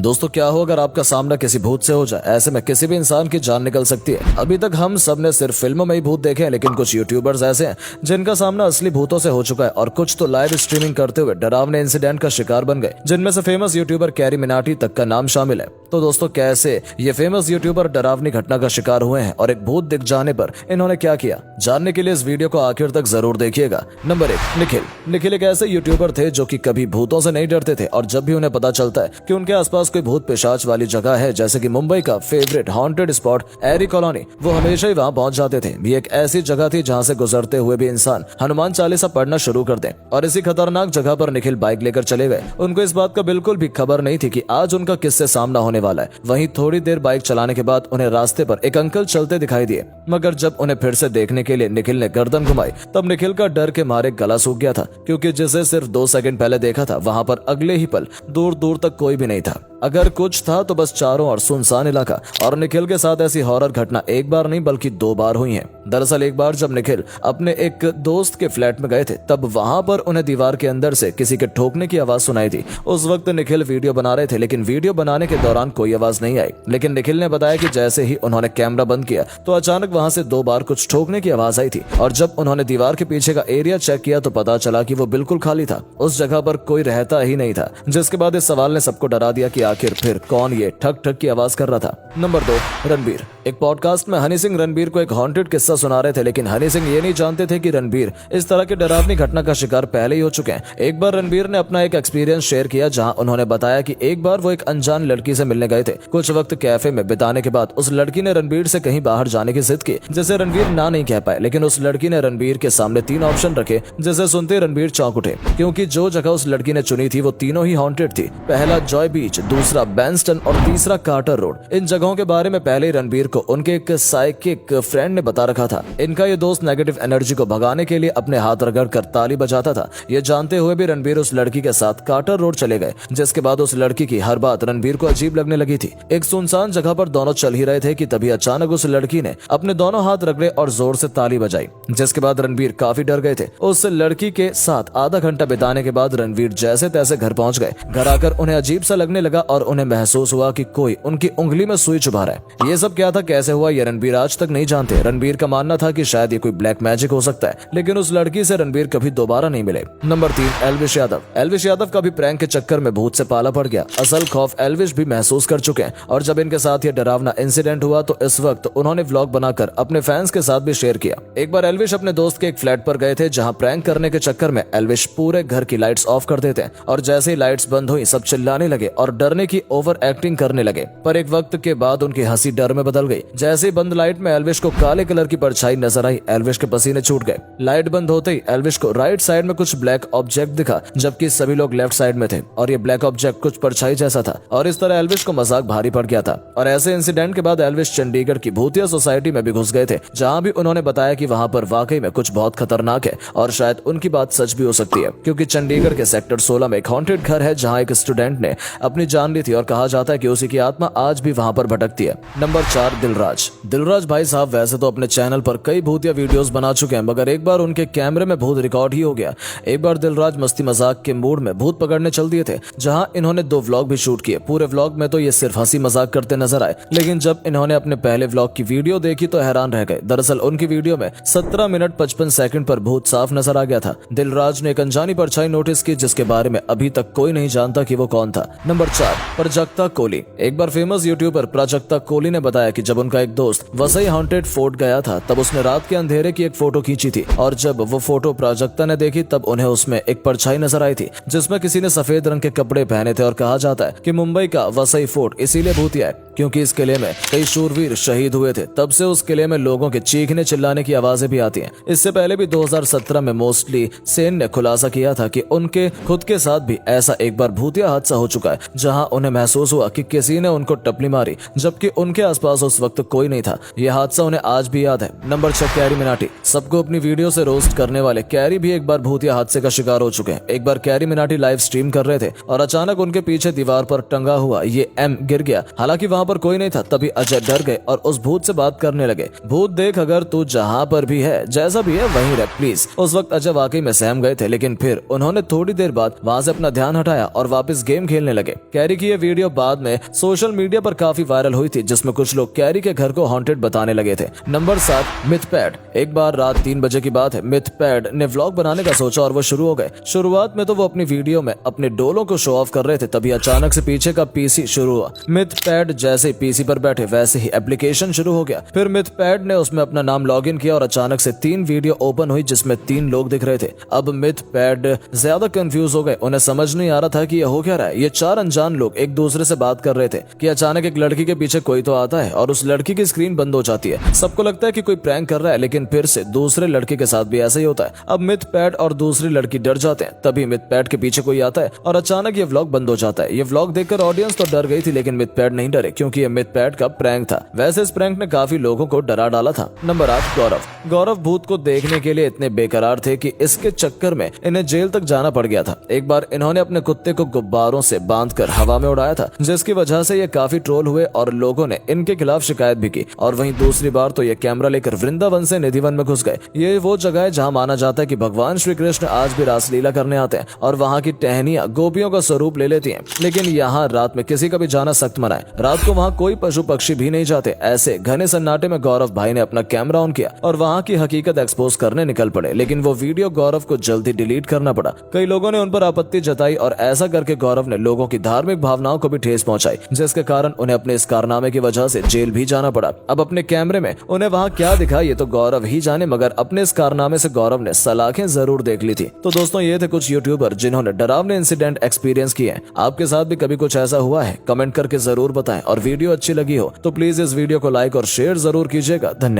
दोस्तों क्या हो अगर आपका सामना किसी भूत से हो जाए। ऐसे में किसी भी इंसान की जान निकल सकती है। अभी तक हम सब ने सिर्फ फिल्मों में ही भूत देखे हैं, लेकिन कुछ यूट्यूबर्स ऐसे हैं जिनका सामना असली भूतों से हो चुका है और कुछ तो लाइव स्ट्रीमिंग करते हुए डरावने इंसिडेंट का शिकार बन गए, जिनमें से फेमस यूट्यूबर कैरी मिनाटी तक का नाम शामिल है। तो दोस्तों कैसे ये फेमस यूट्यूबर डरावनी घटना का शिकार हुए हैं और एक भूत दिख जाने पर इन्होंने क्या किया, जानने के लिए इस वीडियो को आखिर तक जरूर देखिएगा। नंबर 1, निखिल एक ऐसे यूट्यूबर थे जो कि कभी भूतों से नहीं डरते थे और जब भी उन्हें पता चलता है कि उनके आसपास कोई भूत पिशाच वाली जगह है, जैसे कि मुंबई का फेवरेट हॉन्टेड स्पॉट एरी कॉलोनी, वो हमेशा ही वहां पहुंच जाते थे। ये एक ऐसी जगह थी जहां से गुजरते हुए भी इंसान हनुमान चालीसा पढ़ना शुरू कर दे और इसी खतरनाक जगह पर निखिल बाइक लेकर चले गए। उनको इस बात का बिल्कुल भी खबर नहीं थी कि आज उनका किससे सामना होने वाला है। वहीं थोड़ी देर बाइक चलाने के बाद उन्हें रास्ते पर एक अंकल चलते दिखाई दिए, मगर जब उन्हें फिर से देखने के लिए निखिल ने गर्दन घुमाई तब निखिल का डर के मारे गला सूख गया था, क्योंकि जिसे सिर्फ 2 सेकंड पहले देखा था वहां पर अगले ही पल दूर दूर तक कोई भी नहीं था। अगर कुछ था तो बस चारों ओर सुनसान इलाका। और निखिल के साथ ऐसी हॉरर घटना एक बार नहीं बल्कि 2 बार हुई है। दरअसल एक बार जब निखिल अपने एक दोस्त के फ्लैट में गए थे तब वहां पर उन्हें दीवार के अंदर से किसी के ठोकने की आवाज सुनाई थी। उस वक्त निखिल वीडियो बना रहे थे, लेकिन वीडियो बनाने के दौरान कोई आवाज नहीं आई। लेकिन निखिल ने बताया कि जैसे ही उन्होंने कैमरा बंद किया तो अचानक वहां से 2 बार कुछ ठोकने की आवाज आई थी और जब उन्होंने दीवार के पीछे का एरिया चेक किया तो पता चला कि वो बिल्कुल खाली था। उस जगह पर कोई रहता ही नहीं था, जिसके बाद इस सवाल ने सबको डरा दिया कि आखिर फिर कौन ये ठक ठक की आवाज कर रहा था। नंबर 2, रणबीर। एक पॉडकास्ट में हनी सिंह रणबीर को एक हॉन्टेड किस्सा सुना रहे थे, लेकिन हनी सिंह ये नहीं जानते थे कि रणबीर इस तरह की डरावनी घटना का शिकार पहले ही हो चुके हैं। एक बार रणबीर ने अपना एक एक्सपीरियंस शेयर किया, जहां उन्होंने बताया कि एक बार वो एक अनजान लड़की से मिलने गए थे। कुछ वक्त कैफे में बिताने के बाद उस लड़की ने रणबीर से कहीं बाहर जाने की जिद की, जिसे रणबीर ना नहीं कह पाए। लेकिन उस लड़की ने रणबीर के सामने 3 ऑप्शन रखे, जिसे सुनते रणबीर चौंक उठे, क्योंकि जो जगह उस लड़की ने चुनी थी वो तीनों ही हॉन्टेड थी। पहला जॉय बीच, दूसरा बैंस्टन और तीसरा कार्टर रोड। इन जगहों के बारे में पहले ही रणबीर को उनके एक साइकिक फ्रेंड ने बता रखा था। इनका ये दोस्त नेगेटिव एनर्जी को भगाने के लिए अपने हाथ रगड़ कर ताली बजाता था। ये जानते हुए भी रणबीर उस लड़की के साथ कार्टर रोड चले गए, जिसके बाद उस लड़की की हर बात रणबीर को अजीब लगने लगी थी। एक सुनसान जगह पर दोनों चल ही रहे थे कि तभी अचानक उस लड़की ने अपने दोनों हाथ रगड़े और जोर से ताली बजाई, जिसके बाद रणबीर काफी डर गए थे। उस लड़की के साथ आधा घंटा बिताने के बाद रणबीर जैसे तैसे घर पहुंच गए। घर आकर उन्हें अजीब सा लगने लगा और उन्हें महसूस हुआ कि कोई उनकी उंगली में सुई चुभा रहा है। ये सब क्या था, कैसे हुआ, ये रणबीर आज तक नहीं जानते। रणबीर का मानना था कि शायद ये कोई ब्लैक मैजिक हो सकता है, लेकिन उस लड़की से रणबीर कभी दोबारा नहीं मिले। नंबर 3, एल्विश यादव। एल्विश यादव का भी प्रैंक के चक्कर में भूत से पाला पड़ गया। असल खौफ एल्विश भी महसूस कर चुके हैं और जब इनके साथ ये डरावना इंसिडेंट हुआ तो इस वक्त उन्होंने व्लॉग बनाकर अपने फैंस के साथ भी शेयर किया। एक बार एल्विश अपने दोस्त के एक फ्लैट पर गए थे, जहां प्रैंक करने के चक्कर में एल्विश पूरे घर की लाइट्स ऑफ कर देते हैं और जैसे ही लाइट्स बंद हुई सब चिल्लाने लगे और डरने की ओवर एक्टिंग करने लगे। पर एक वक्त के बाद उनकी हंसी डर में बदल गई। जैसे ही बंद लाइट में एल्विश को काले कलर की परछाई नजर आई, एल्विश के पसीने छूट गए। लाइट बंद होते ही एल्विश को राइट साइड में कुछ ब्लैक ऑब्जेक्ट दिखा, जबकि सभी लोग लेफ्ट साइड में थे और ये ब्लैक ऑब्जेक्ट कुछ परछाई जैसा था और इस तरह एल्विश को मजाक भारी पड़ गया था। और ऐसे इंसिडेंट के बाद एल्विश चंडीगढ़ की भूतिया सोसाइटी में भी घुस गए थे, जहां भी उन्होंने बताया कि वहां पर वाकई में कुछ बहुत खतरनाक है और शायद उनकी बात सच भी हो सकती है, क्योंकि चंडीगढ़ के सेक्टर 16 में एक हॉन्टेड घर है जहां एक स्टूडेंट ने अपनी जान ली थी और कहा जाता है कि उसी की आत्मा आज भी वहां पर भटकती है। नंबर 4, दिलराज भाई साहब वैसे तो अपने चैनल पर कई भूतिया वीडियोस बना चुके हैं, मगर एक बार उनके कैमरे में भूत रिकॉर्ड ही हो गया। एक बार दिलराज मस्ती मजाक के मूड में भूत पकड़ने चल दिए थे, जहां इन्होंने 2 व्लॉग भी शूट किए। पूरे व्लॉग में तो ये सिर्फ हंसी मजाक करते नजर आए, लेकिन जब इन्होंने अपने पहले व्लॉग की वीडियो देखी तो हैरान रह गए। दरअसल उनकी वीडियो में 17 मिनट 55 सेकंड पर भूत साफ नजर आ गया था। दिलराज ने एक अनजानी परछाई नोटिस की, जिसके बारे में अभी तक कोई नहीं जानता कि वो कौन था। नंबर 4, प्राजक्ता कोली। एक बार फेमस यूट्यूबर प्राजक्ता कोली ने बताया कि जब उनका एक दोस्त वसई हॉन्टेड फोर्ट गया था तब उसने रात के अंधेरे की एक फोटो खींची थी और जब वो फोटो प्राजक्ता ने देखी तब उन्हें उसमें एक परछाई नजर आई थी, जिसमें किसी ने सफेद रंग के कपड़े पहने थे और कहा जाता है कि मुंबई का वसई फोर्ट इसीलिए भूतिया है क्योंकि इस किले में कई शूरवीर शहीद हुए थे। तब से उस किले में लोगों के चीखने चिल्लाने की आवाजें भी आती हैं। इससे पहले भी 2017 में मोस्टली सेन ने खुलासा किया था कि उनके खुद के साथ भी ऐसा एक बार भूतिया हादसा हो चुका है, जहां उन्हें महसूस हुआ कि किसी ने उनको टपली मारी, जबकि उनके आसपास उस वक्त कोई नहीं था। यह हादसा उन्हें आज भी याद है। Number 6, carry Minati. सबको अपनी वीडियो से रोस्ट करने वाले कैरी भी एक बार भूतिया हादसे का शिकार हो चुके हैं। एक बार कैरी मिनाटी लाइव स्ट्रीम कर रहे थे और अचानक उनके पीछे दीवार पर टंगा हुआ ये एम गिर गया। हालांकि वहां पर कोई नहीं था। तभी अजय डर गए और उस भूत से बात करने लगे। भूत देख, अगर तू जहाँ पर भी है, जैसा भी है वहीं रह प्लीज। उस वक्त अजय वाकई में सहम गए थे, लेकिन फिर उन्होंने थोड़ी देर बाद वहाँ से अपना ध्यान हटाया और वापस गेम खेलने लगे। कैरी की ये वीडियो बाद में सोशल मीडिया पर काफी वायरल हुई थी, जिसमें कुछ लोग कैरी के घर को हॉन्टेड बताने लगे थे। नंबर 7, मिथपैड। एक बार रात 3 बजे की बात है, मिथपैड ने व्लॉग बनाने का सोचा और वो शुरू हो गए। शुरुआत में तो वो अपनी वीडियो में अपने डोलों को शो ऑफ कर रहे थे, तभी अचानक से पीछे का पीसी शुरू हुआ। मिथपैड जैसे पीसी पर बैठे वैसे ही एप्लीकेशन शुरू हो गया। फिर मिथपैड ने उसमें अपना नाम लॉगिन किया और अचानक से 3 वीडियो ओपन हुई जिसमें 3 लोग दिख रहे थे। अब मिथपैड ज्यादा कंफ्यूज हो गए, उन्हें समझ नहीं आ रहा था कि ये हो क्या रहा है। ये 4 अनजान लोग एक दूसरे से बात कर रहे थे कि अचानक एक लड़की के पीछे कोई तो आता है और उस लड़की की स्क्रीन बंद हो जाती है। सबको लगता है कि कोई प्रैंक कर रहा है, लेकिन फिर से दूसरे लड़के के साथ भी ऐसा ही होता है। अब मिथपैड और दूसरी लड़की डर जाते हैं। तभी मिथपैड के पीछे कोई आता है और अचानक ये व्लॉग बंद हो जाता है। ये व्लॉग देखकर ऑडियंस तो डर गई थी, लेकिन मिथपैड नहीं डरे क्योंकि ये मिथपैड का प्रैंक था। वैसे इस प्रैंक ने काफी लोगों को डरा डाला था। नंबर 8, गौरव। गौरव भूत को देखने के लिए इतने बेकरार थे कि इसके चक्कर में इन्हें जेल तक जाना पड़ गया था। एक बार इन्होंने अपने कुत्ते को गुब्बारों से बांधकर हवा में उड़ाया था, जिसकी वजह से ये काफी ट्रोल हुए और लोगों ने इनके खिलाफ शिकायत भी की। और वहीं दूसरी बार तो ये कैमरा लेकर वृंदावन से निधिवन में घुस गए। ये वो जगह है जहाँ माना जाता है कि भगवान श्री कृष्ण आज भी रासलीला करने आते हैं और वहाँ की टहनियां गोपियों का स्वरूप ले लेती हैं। लेकिन यहाँ रात में किसी का भी जाना सख्त मना है। रात को वहाँ कोई पशु पक्षी भी नहीं जाते। ऐसे घने सन्नाटे में गौरव भाई ने अपना कैमरा ऑन किया और वहाँ की हकीकत एक्सपोज करने निकल पड़े। लेकिन वो वीडियो गौरव को जल्दी डिलीट करना पड़ा। कई लोगों ने उन पर आपत्ति जताई और ऐसा करके गौरव ने लोगों की धार्मिक भावनाओं को भी ठेस पहुंचाई, जिसके कारण उन्हें अपने इस कारनामे की वजह से जेल भी जाना पड़ा। अब अपने कैमरे में उन्हें वहाँ क्या दिखा ये तो गौरव ही जाने, मगर अपने इस कारनामे से गौरव ने सलाखें जरूर देख ली थी। तो दोस्तों ये थे कुछ यूट्यूबर जिन्होंने डरावने इंसिडेंट एक्सपीरियंस किए हैं। आपके साथ भी कभी कुछ ऐसा हुआ है? कमेंट करके जरूर बताएं और वीडियो अच्छी लगी हो तो प्लीज इस वीडियो को लाइक और शेयर जरूर कीजिएगा। धन्यवाद।